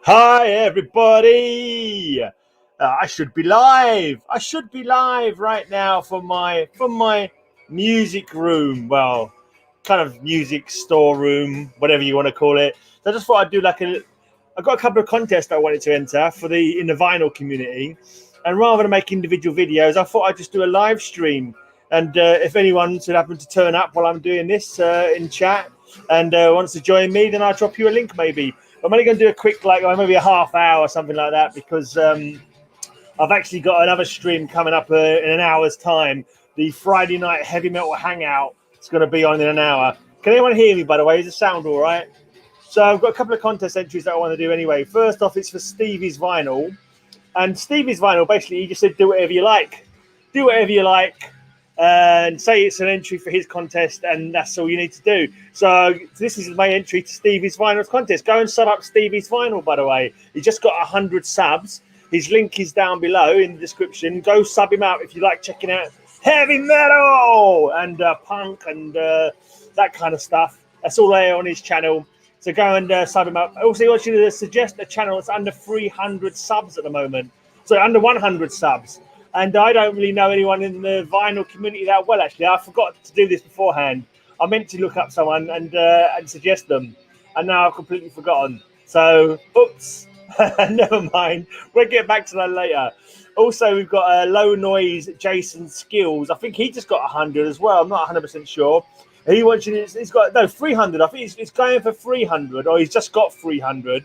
Hi, everybody. I should be live. I should be live right now from my music room. Well, kind of music storeroom, whatever you want to call it. So I just thought I'd do like I got a couple of contests I wanted to enter in the vinyl community, and rather than make individual videos, I thought I'd just do a live stream. And if anyone should happen to turn up while I'm doing this in chat and wants to join me, then I'll drop you a link maybe. I'm only going to do a quick, like maybe a half hour or something like that, because I've actually got another stream coming up in an hour's time. The Friday night heavy metal hangout. It's going to be on in an hour. Can anyone hear me, by the way? Is the sound all right? So I've got a couple of contest entries that I want to do anyway. First off, it's for Stevie's vinyl. And Stevie's vinyl, basically, he just said, do whatever you like. Do whatever you like. And say it's an entry for his contest, and that's all you need to do. So this is my entry to Stevie's vinyl contest. Go and sub up Stevie's vinyl, by the way. He just got 100 subs. His link is down below in the description. Go sub him out if you like checking out heavy metal and punk and that kind of stuff. That's all there on his channel. So go and sub him up. Also, he wants you to suggest a channel that's under 300 subs at the moment. So under 100 subs. And I don't really know anyone in the vinyl community that well, actually. I forgot to do this beforehand. I meant to look up someone and suggest them. And now I've completely forgotten. So, oops. Never mind. We'll get back to that later. Also, we've got Low Noise Jason Skilz. I think he just got 100 as well. I'm not 100% sure. He wants you. He's got 300. I think he's going for 300, or he's just got 300,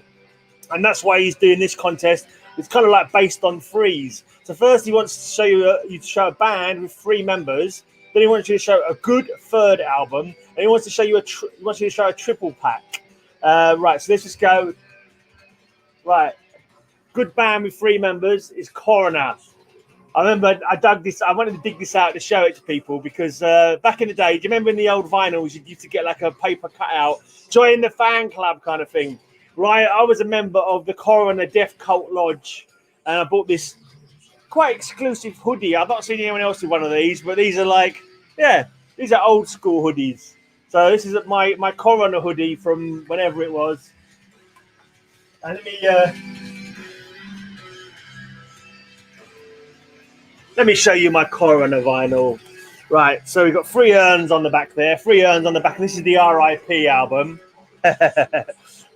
and that's why he's doing this contest. It's kind of like based on threes. So first, he wants to show you to show a band with 3 members. Then he wants you to show a good third album, and he wants to show you a triple pack. Right. So let's just go. Right. Good band with 3 members is Coroner. I remember I dug this. I wanted to dig this out to show it to people because back in the day, do you remember in the old vinyls, you used to get like a paper cutout, join the fan club kind of thing, right? I was a member of the Coroner Death Cult Lodge, and I bought this quite exclusive hoodie. I've not seen anyone else with one of these, but these are these are old school hoodies. So this is my Coroner hoodie from whenever it was. And let me show you my Coroner vinyl. Right, so we've got 3 urns on the back there. 3 urns on the back. This is the R.I.P. album.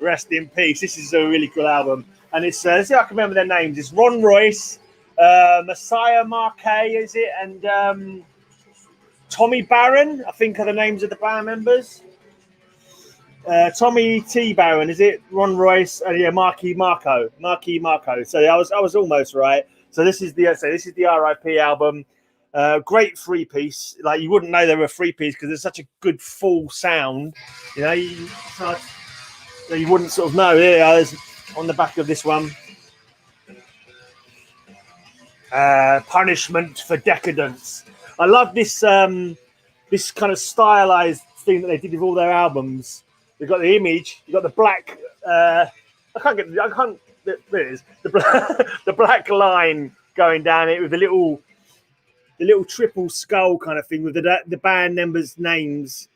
Rest in peace. This is a really cool album. And it's, let's see if I can remember their names. It's Ron Royce, Messiah Marquet, is it? And Tommy Barron, I think are the names of the band members. Tommy T. Barron, is it? Ron Royce, and yeah, Marquis Marco. So I was almost right. So this is the R.I.P. album. Great 3-piece. Like you wouldn't know they were a 3-piece because it's such a good full sound. You know, you wouldn't sort of know. There on the back of this one. Punishment for Decadence. I love this this kind of stylized thing that they did with all their albums. They've got the image. You've got the black. There it is. The black line going down it with the little triple skull kind of thing with the band members' names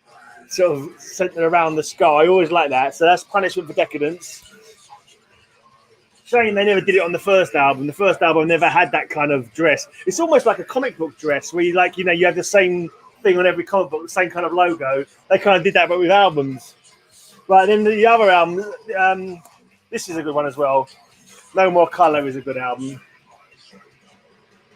sort of centered around the skull. I always like that. So that's Punishment for Decadence. Shame they never did it on the first album. The first album never had that kind of dress. It's almost like a comic book dress where you have the same thing on every comic book, the same kind of logo. They kind of did that, but with albums. Right, then the other album, this is a good one as well. No More Colour is a good album.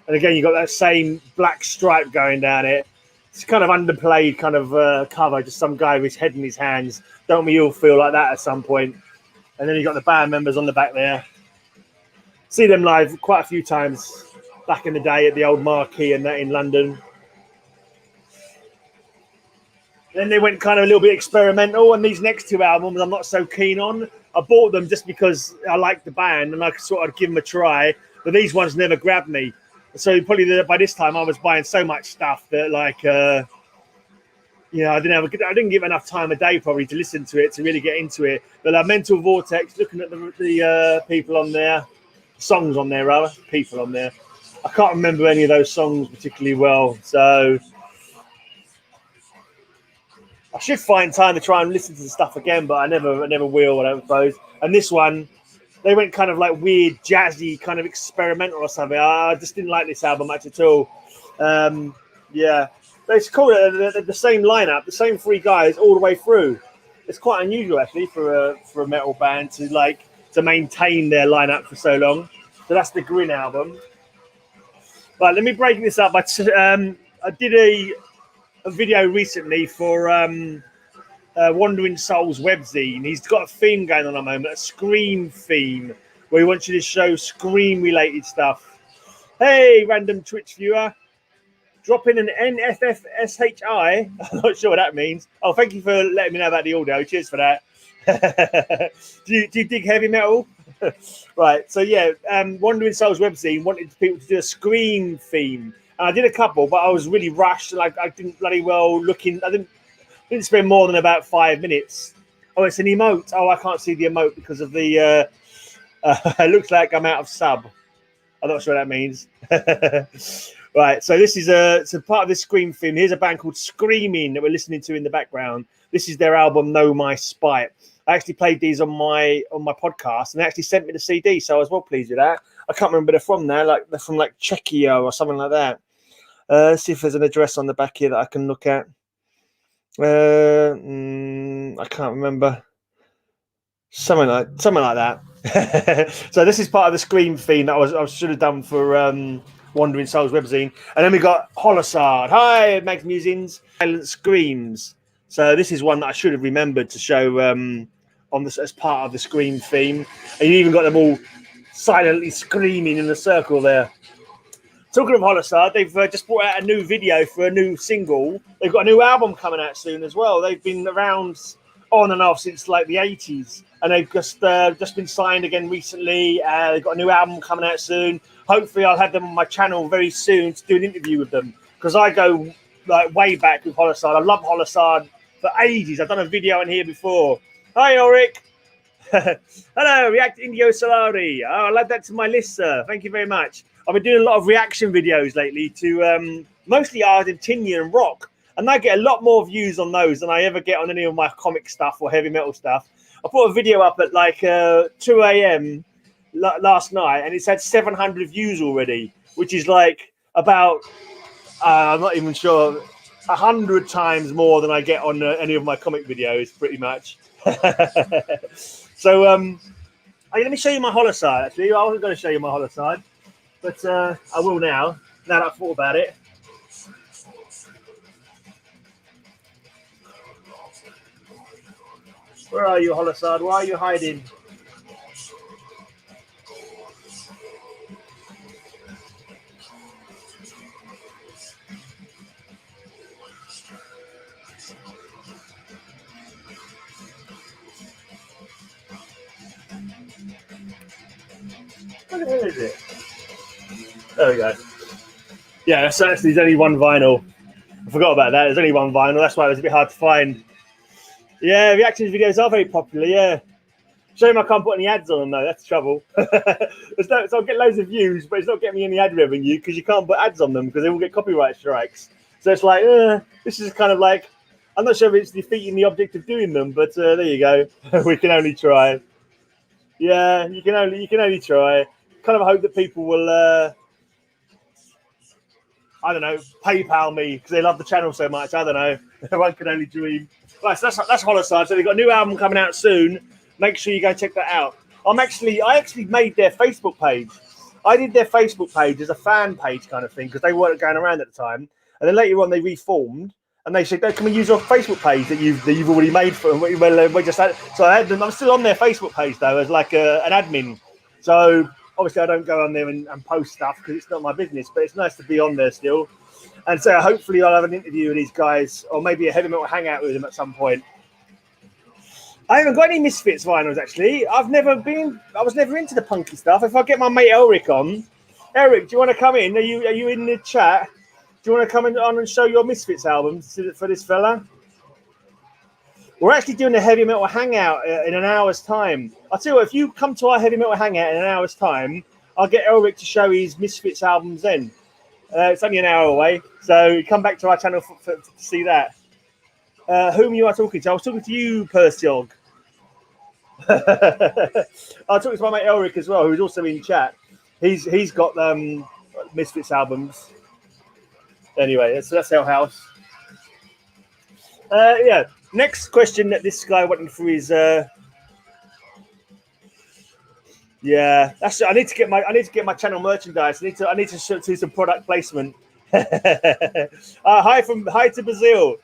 And again, you've got that same black stripe going down it. It's kind of underplayed kind of cover, just some guy with his head in his hands. Don't we all feel like that at some point? And then you've got the band members on the back there. See them live quite a few times back in the day at the old Marquee and that in London. Then they went kind of a little bit experimental, and these next 2 albums I'm not so keen on. I bought them just because I liked the band and I sort of give them a try, but these ones never grabbed me. So probably by this time I was buying so much stuff that I didn't give enough time a day probably to listen to it, to really get into it. But Mental Vortex, looking at the people on there, songs on there rather, people on there. I can't remember any of those songs particularly well, so I should find time to try and listen to the stuff again, but I never will, I don't suppose. And this one, they went kind of like weird, jazzy, kind of experimental or something. I just didn't like this album much at all. Yeah, but it's cool. The same lineup, the same three guys all the way through. It's quite unusual actually for a metal band to maintain their lineup for so long. So that's the Grin album. But let me break this up. I did a video recently for Wandering Souls webzine. He's got a theme going on at the moment, a Scream theme, where he wants you to show Scream-related stuff. Hey, random Twitch viewer. Drop in an NFFSHI. I'm not sure what that means. Oh, thank you for letting me know about the audio. Cheers for that. do you dig heavy metal? Right. So, yeah, Wandering Souls webzine wanted people to do a Scream theme. And I did a couple, but I was really rushed. Like, I didn't bloody well I didn't spend more than about 5 minutes. Oh, it's an emote. Oh, I can't see the emote because of the... it looks like I'm out of sub. I'm not sure what that means. Right, so this is a part of this Scream theme. Here's a band called Screaming that we're listening to in the background. This is their album Know My Spite. I actually played these on my podcast, and they actually sent me the CD, so I was well pleased with that. I can't remember they're from there, like they're from like Czechia or something like that. Let's see if there's an address on the back here that I can look at. I can't remember. Something like that. So this is part of the Scream theme that I should have done for Wandering Souls webzine. And then we got Holosard. Hi, Max Musings. Silent Screams. So this is one that I should have remembered to show as part of the Scream theme. And you even got them all silently screaming in the circle there. Talking of Holosard, they've just brought out a new video for a new single. They've got a new album coming out soon as well. They've been around on and off since like the 80s. And they've just been signed again recently. They've got a new album coming out soon. Hopefully, I'll have them on my channel very soon to do an interview with them, because I go like way back with Holosard. I love Holosard for ages. I've done a video on here before. Hi, Elric. Hello, React Indio Solari. Oh, I'll add that to my list, sir. Thank you very much. I've been doing a lot of reaction videos lately to mostly Argentinian rock, and I get a lot more views on those than I ever get on any of my comic stuff or heavy metal stuff. I put a video up at like 2 a.m. last night, and it's had 700 views already, which is like about, I'm not even sure, 100 times more than I get on any of my comic videos, pretty much. So, let me show you my Holosard, actually. I wasn't going to show you my Holosard, but I will now that I've thought about it. Where are you, Holosard? Why are you hiding? Where the hell is it? There we go. Yeah, so actually there's only one vinyl. I forgot about that. There's only one vinyl. That's why it was a bit hard to find. Yeah, reactions videos are very popular, yeah. Shame I can't put any ads on them, though. That's the trouble. So I'll get loads of views, but it's not getting me any ad revenue because you can't put ads on them because they will get copyright strikes. So it's like, this is kind of like, I'm not sure if it's defeating the object of doing them, but there you go. We can only try. Yeah, you can only try. Kind of hope that people will, I don't know, PayPal me because they love the channel so much. I don't know. One can only dream. Right, so that's Holosard. So they've got a new album coming out soon. Make sure you go check that out. I actually made their Facebook page. I did their Facebook page as a fan page kind of thing because they weren't going around at the time. And then later on they reformed and they said, "Can we use your Facebook page that you've already made for?" Well, we just had. So I had them. I'm still on their Facebook page though as like an admin. So obviously I don't go on there and post stuff because it's not my business. But it's nice to be on there still. And so hopefully I'll have an interview with these guys or maybe a heavy metal hangout with them at some point. I haven't got any Misfits vinyls, actually. I was never into the punky stuff. If I get my mate Elric on, Elric, do you want to come in? Are you in the chat? Do you want to come on and show your Misfits albums for this fella? We're actually doing a heavy metal hangout in an hour's time. I'll tell you what, if you come to our heavy metal hangout in an hour's time, I'll get Elric to show his Misfits albums then. It's only an hour away, so come back to our channel to see that. Whom you are talking to? I was talking to you, Persiog. I talked to my mate Elric as well, who's also in chat. He's got Misfits albums. Anyway, that's our house. Yeah. Next question that this guy wanted for is yeah. That's I need to get my channel merchandise. I need to do some product placement. Hi to Brazil.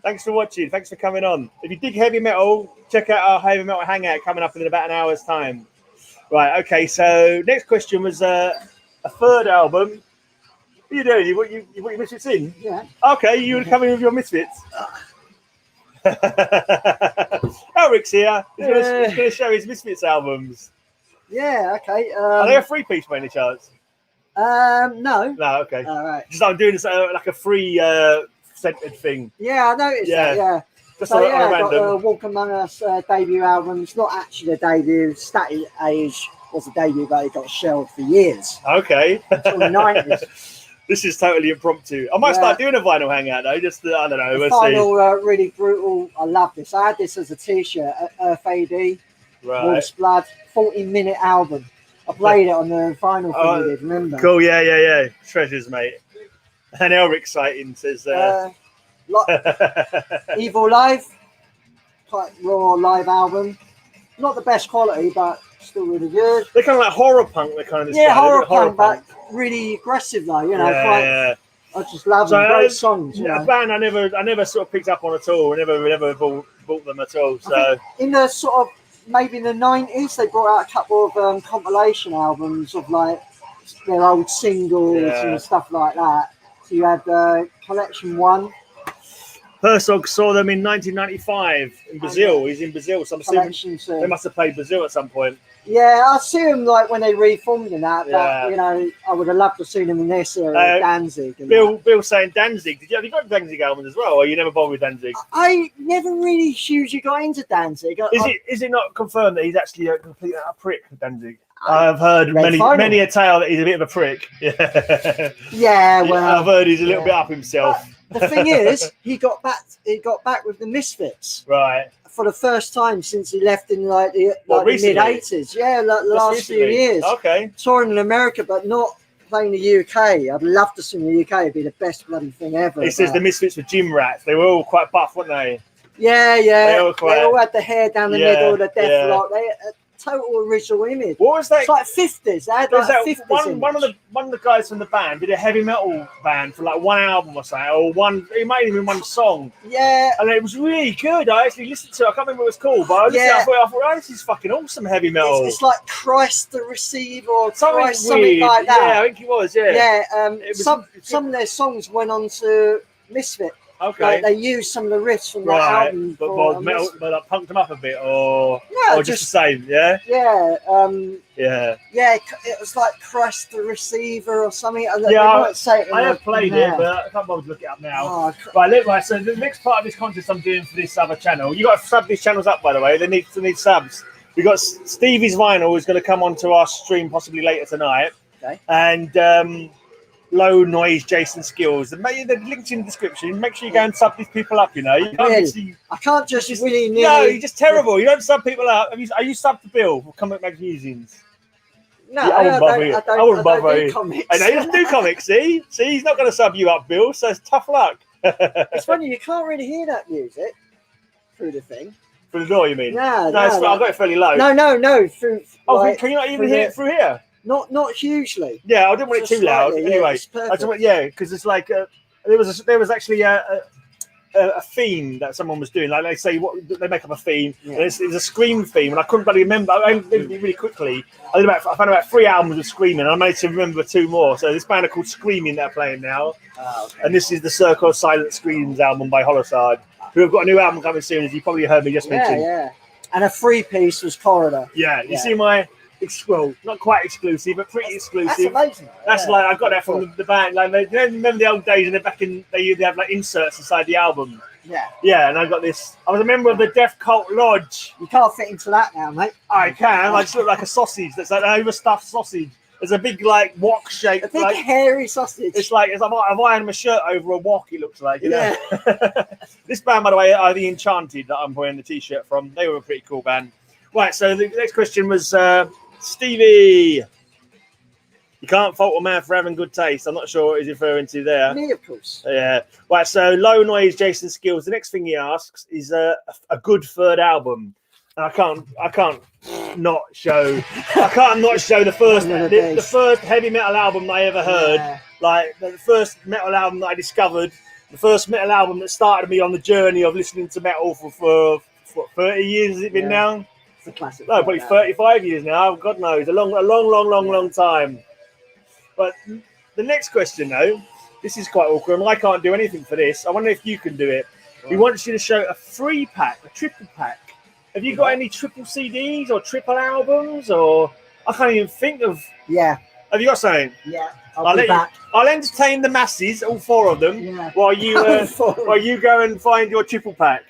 Thanks for watching. Thanks for coming on. If you dig heavy metal, check out our heavy metal hangout coming up in about an hour's time. Right. Okay. So next question was a third album. What are you doing? You want your Misfits in? Yeah. Okay. You would come in with your Misfits. Elric's here. He's going to show his Misfits albums. Yeah. Okay. Are they a free piece by any chance? No. No. Okay. All right. Just I'm doing this like a free centered thing. Yeah, I noticed that. Yeah. Just So on I got random. Walk Among Us debut album. It's not actually a debut. Static Age was a debut, but it got shelved for years. Okay. Until the 90s. This is totally impromptu. I might start doing a vinyl hangout though. Just I don't know. The final really brutal. I love this. I had this as a T-shirt. Earth AD. Right. Wolf's Blood. 40-minute album. I played it on the final thing we did. Remember? Cool. Yeah. Treasures, mate. And Elric sighting says. Evil Live. Quite raw live album. Not the best quality, but still really good. They're kind of like horror punk. They're kind of horror punk, but really aggressive though. You know, yeah. I just love them. Great songs. Yeah, a band I never sort of picked up on at all. I never bought them at all. So in the sort of maybe in the 90s, they brought out a couple of compilation albums of like their old singles and stuff like that. So you had Collection 1. Persog saw them in 1995 in Brazil. He's in Brazil, so I'm assuming they must have played Brazil at some point. Yeah, I see them like when they reformed and that. But you know, I would have loved to have seen them in this era, Danzig. And Bill saying Danzig. Have you got Danzig albums as well, or you never bothered with Danzig? I never really hugely got into Danzig. Is it not confirmed that he's actually a complete prick, Danzig? I've heard many a tale that he's a bit of a prick. Yeah, well, I've heard he's a little bit up himself. But the thing is, he got back with the Misfits, right? For the first time since he left in like the mid '80s. Yeah, like the last few years. Okay. Touring in America, but not playing the UK. I'd love to see the UK. It'd be the best bloody thing ever. It says the Misfits were gym rats. They were all quite buff, weren't they? Yeah. They all had the hair down the middle, the death lock. They total original image. What was that? It's like 50s. They had like 50s. One of the guys from the band did a heavy metal band for like one album or something, or one. It might even one song. Yeah, and it was really good. I actually listened to it. I can't remember what it was called, but I thought, oh, this is fucking awesome heavy metal. It's like Christ the Receiver or something like that. Yeah, I think it was. Yeah. Some of their songs went on to Misfit. Okay. Like they used some of the riffs from that album. But metal, but like punked them up a bit, or just the same, yeah. Yeah. It was like Christ the Receiver or something. I have played it, but I can't bother to look it up now. Right. So the next part of this contest I'm doing for this other channel, you got to sub these channels up, by the way. They need subs. We got Stevie's Vinyl is going to come onto our stream possibly later tonight. Okay. And Low Noise Jason Skilz. The link's in the description. Make sure you go and sub these people up. You know, I can't just really. No, you're just terrible. You don't sub people up. Are you subbed to Bill for Comic Magazines? No, I wouldn't bother you. Comics. I know he doesn't do comics. See, he's not going to sub you up, Bill. So it's tough luck. It's funny you can't really hear that music through the thing. Through the door, you mean? No, I've got it fairly low. No. Through. Can you not even hear it through here? Not hugely. Yeah, I didn't want it too loud. Anyway, because it's like there was actually a theme that someone was doing. Like they say, they make up a theme. And it's a Scream theme, and I couldn't really remember. I did it really quickly. I found about 3 albums of Screaming, and I managed to remember 2 more. So this band are called Screaming that are playing now, and this is the Circle of Silent Screams album by Holocide, who have got a new album coming soon, as you probably heard me just mention. Yeah. And a 3-piece was Corridor. Yeah, you see my. Well, not quite exclusive, but pretty exclusive. That's amazing. That's like I got that from the band. Like, remember the old days, and they have like inserts inside the album. Yeah, and I got this. I was a member of the Death Cult Lodge. You can't fit into that now, mate. I can. I just look like a sausage. That's like an overstuffed sausage. There's a big like wok shape. A big like, hairy sausage. It's like I've ironed my shirt over a wok. It looks like, you know. Yeah. This band, by the way, are the Enchanted that I'm wearing the t-shirt from. They were a pretty cool band. Right. So the next question was Stevie. You can't fault a man for having good taste. I'm not sure what he's referring to there. Me, of course. Yeah. Right. So low noise, Jason Skilz. The next thing he asks is a good third album. And I can't not show the first heavy metal album I ever heard. Yeah. Like the first metal album that I discovered, the first metal album that started me on the journey of listening to metal for what, 30 years has it been now? It's a classic. No, probably 35 years now. God knows, a long time. But the next question, though, this is quite awkward, and I can't do anything for this. I wonder if you can do it. Right. He wants you to show a 3-pack, a triple pack. Have you got any triple CDs or triple albums, or I can't even think of? Yeah. Have you got something? Yeah. I'll entertain the masses, all 4 of them, while you go and find your triple pack.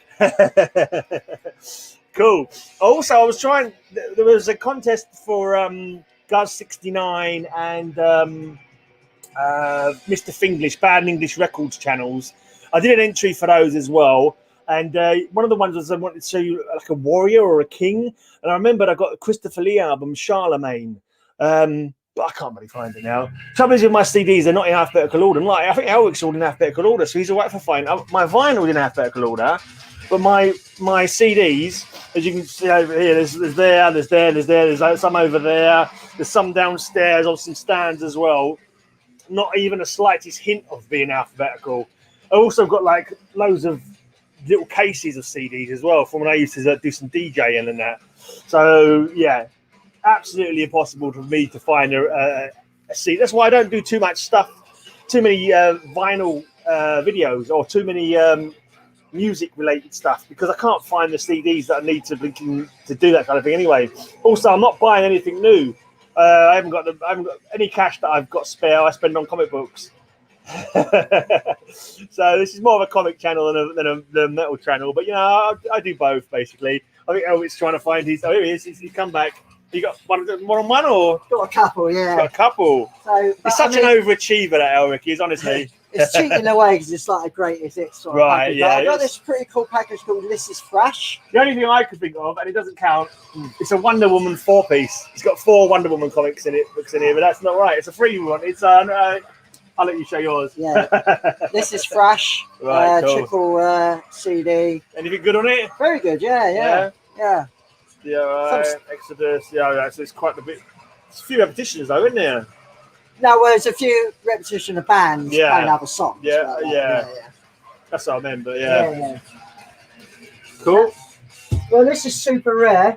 Cool. Also, I was trying. There was a contest for Guz 69 and Mr. Finglish, Bad English Records channels. I did an entry for those as well. And one of the ones was I wanted to show you like a warrior or a king. And I remembered I got the Christopher Lee album, Charlemagne. But I can't really find it now. Trouble is with my CDs, they're not in alphabetical order. Like, I think Elric's all in alphabetical order, so he's all right for finding. My vinyl's in alphabetical order, but my CDs, as you can see over here, there's some over there, there's some downstairs on some stands as well. Not even a slightest hint of being alphabetical. I also got like loads of little cases of CDs as well from when I used to do some DJing and that. So yeah, absolutely impossible for me to find a CD. That's why I don't do too much stuff, too many vinyl videos or too many music related stuff, because I can't find the CDs that I need to do that kind of thing anyway. Also, I'm not buying anything new. I haven't got any cash that I've got spare. I spend on comic books. So this is more of a comic channel than a metal channel, but you know, I do both basically. I think Elric's trying to find his. Oh, here he is. He's come back. You got one on one, or got a couple? Yeah, got a couple. So he's such an overachiever, that Elric is, honestly. It's cheating in a way because it's like a greatest hits sort of right. package. Yeah, I got this pretty cool package called This Is Fresh. The only thing I could think of, and it doesn't count, it's a Wonder Woman 4-piece. It's got 4 Wonder Woman comics in it, books in here, but that's not right. It's a free one. It's I'll let you show yours. Yeah. This Is Fresh. Right, cool. Triple CD. Anything good on it? Very good. Yeah. Yeah, right. Exodus. Yeah, right. So it's quite a bit. There's a few repetitions though, isn't there? No, well, there's a few repetition of bands playing other songs. Yeah. That's what I meant, but yeah. Cool. Well, this is super rare.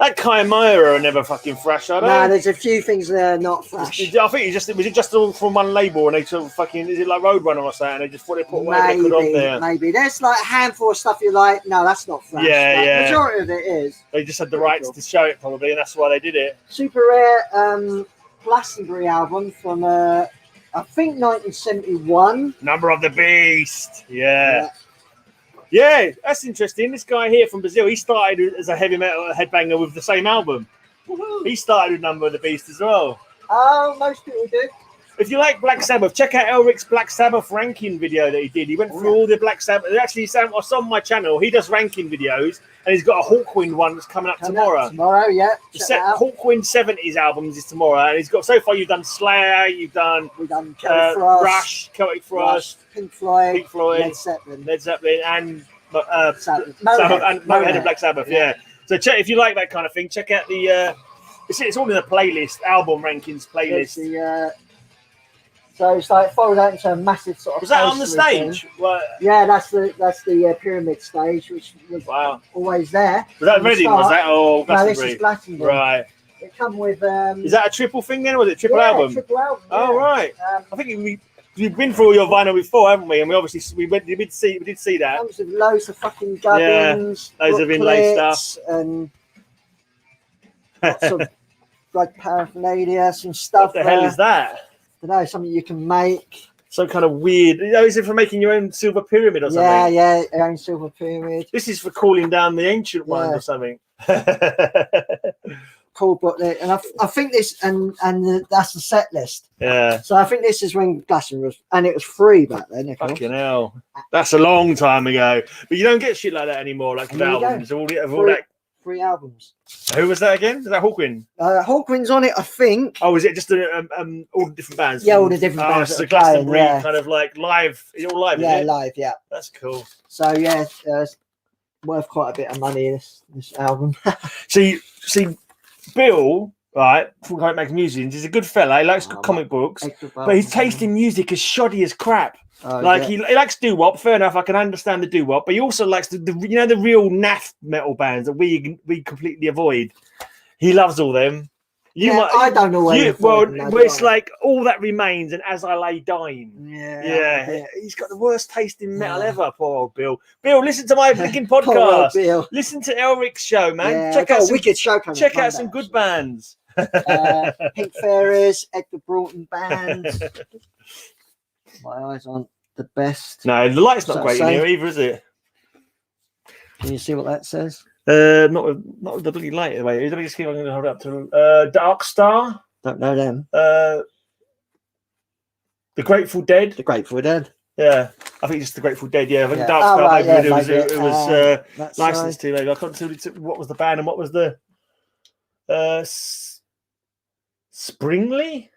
That Chimera are never fucking fresh, are they? No, there's a few things that are not fresh. I think was it just all from one label, and they sort of fucking, is it like Roadrunner or something? And they just thought they put whatever they could on there. Maybe there's like a handful of stuff you're like, no, that's not fresh. Yeah. Majority of it is. They just had the rights to show it probably, and that's why they did it. Super rare Glastonbury album from I think 1971. Number of the Beast. Yeah, that's interesting. This guy here from Brazil, he started as a heavy metal headbanger with the same album. Woo-hoo. He started with Number of the Beast as well. Oh, most people do. If you like Black Sabbath, check out Elric's Black Sabbath ranking video that he did. He went through all the Black Sabbath. Actually, it's on my channel. He does ranking videos, and he's got a Hawkwind one that's coming up tomorrow. Tomorrow, yeah. Hawkwind 70s albums is tomorrow, and he's got, so far you've done Slayer, we've done Rush, Celtic Frost, Pink Floyd, Led Zeppelin, and Motorhead and Black Sabbath. Yeah. So if you like that kind of thing, check out the. It's all in the playlist, album rankings playlist. So it's like followed out into a massive sort of. Was that on the stage? Well, yeah, that's the pyramid stage, which was always there. Was that Reading? Was that? Oh, no, this is Glastonbury. Right. It come with. Is that a triple thing then, or was it triple album? Triple album. Oh right. I think we've been through all your vinyl before, haven't we? And we obviously we did see that. Comes with loads of fucking gubbins, loads of inlay stuff, and lots of like paraphernalia, some stuff. What the hell is that? I don't know, something you can make. Some kind of weird. Is it for making your own silver pyramid or something? Yeah, your own silver pyramid. This is for cooling down the ancient ones or something. chord booklet, and I think this and that's the set list. Yeah. So I think this is when Glastonbury was, and it was free back then. Fucking hell, that's a long time ago. But you don't get shit like that anymore. Like with albums, all that. 3 albums. Who was that again? Is that Hawkwind? Hawkwind's on it, I think. Oh, is it just all the different bands? Yeah, all the different bands. So Glastonbury, kind of like live. Is it all live? Yeah, live. Yeah. That's cool. So yeah, worth quite a bit of money. This album. See, Bill, right? From Makes Music, he's a good fella. He likes comic books, but his taste in music is shoddy as crap. He likes doo-wop. Fair enough, I can understand the doo-wop, but he also likes the real naff metal bands that we completely avoid. He loves all them. I don't know where. It's like All That Remains and As I Lay Dying. Yeah. He's got the worst taste in metal ever. Poor old Bill. Bill, listen to my freaking podcast. Bill. Listen to Elric's show, man. Yeah, check out some wicked show. Check out some good bands. Pink Fairies, Edgar Broughton Band. My eyes aren't the best. No, the light's not great in here either, is it? Can you see what that says? Not with the bloody light. Wait, let me just keep on going to hold it up to Dark Star. Don't know them. The Grateful Dead. The Grateful Dead. Yeah, I think it's the Grateful Dead. Yeah, I think Dark Star. It was licensed to. I can't tell what was the band and what was the Springley.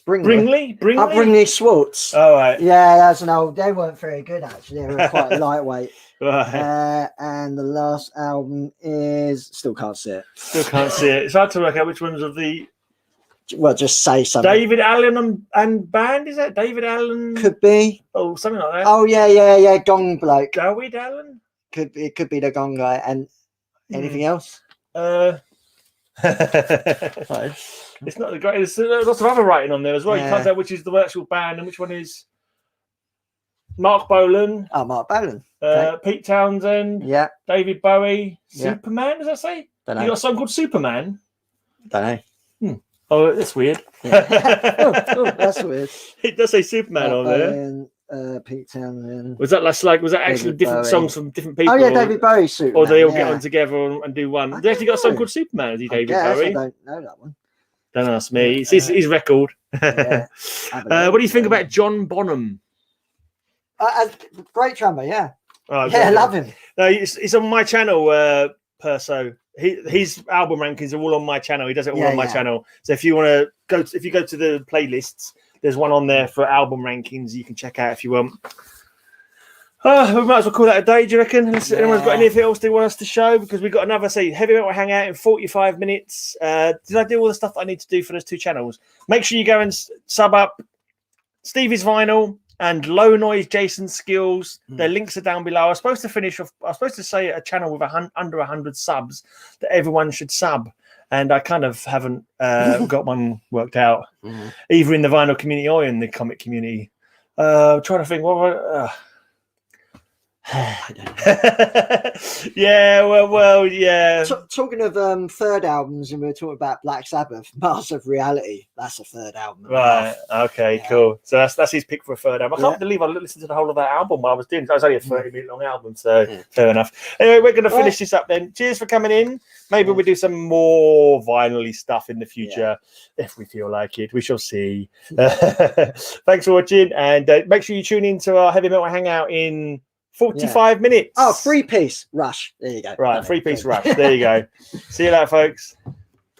Bringley Schwartz. Oh, right. Yeah, that's an old. They weren't very good actually. They were quite lightweight. Right. And the last album is still can't see it. It's hard to work out which ones of the. Well, just say something. David Allen and band, is that David Allen? Could be. Oh, something like that. Oh yeah. Gong bloke. David Allen. Could be the Gong guy. And anything else? It's not the greatest. There's lots of other writing on there as well. You can't tell which is the actual band and which one is Mark Bolan. Oh, Mark Bolan. Pete Townsend. Yeah. David Bowie. Superman, does that say? Don't know. You got a song called Superman? Don't know. Oh, that's weird. Yeah. That's weird. It does say Superman on there. Pete Townsend. Was that actually David different Bowie. Songs from different people? Oh yeah, David Bowie Superman. Or they all get on together and do one. They actually got a song called Superman, has he, David Bowie? I don't know that one. Don't ask me. It's his record. Yeah. What do you think about John Bonham? Great drummer, yeah. Oh, I love him. No, it's on my channel, Perso. His album rankings are all on my channel. He does it all on my channel. So if you want to go to the playlists, there's one on there for album rankings you can check out if you want. Oh, we might as well call that a day, do you reckon? Anyone's got anything else they want us to show? Because we've got another, Heavy Metal Hangout in 45 minutes. Did I do all the stuff I need to do for those 2 channels? Make sure you go and sub up Stevie's Vinyl and Low Noise Jason Skilz. Their links are down below. I was supposed to say a channel with under 100 subs that everyone should sub. And I kind of haven't got one worked out, either in the vinyl community or in the comic community. I'm trying to think, I don't know. Yeah. Talking of third albums, and we were talking about Black Sabbath, Masters of Reality. That's a third album. Right. Okay. Cool. So that's his pick for a third album. I can't believe I listened to the whole of that album while I was doing it. It was only a 30-minute long album, so fair enough. Anyway, we're going to finish this up then. Cheers for coming in. Maybe we'll do some more vinyl-y stuff in the future if we feel like it. We shall see. Thanks for watching, and make sure you tune in to our Heavy Metal Hangout in 45 minutes. Oh, 3-piece Rush. There you go. Right, 3-piece Rush. There you go. See you later, folks.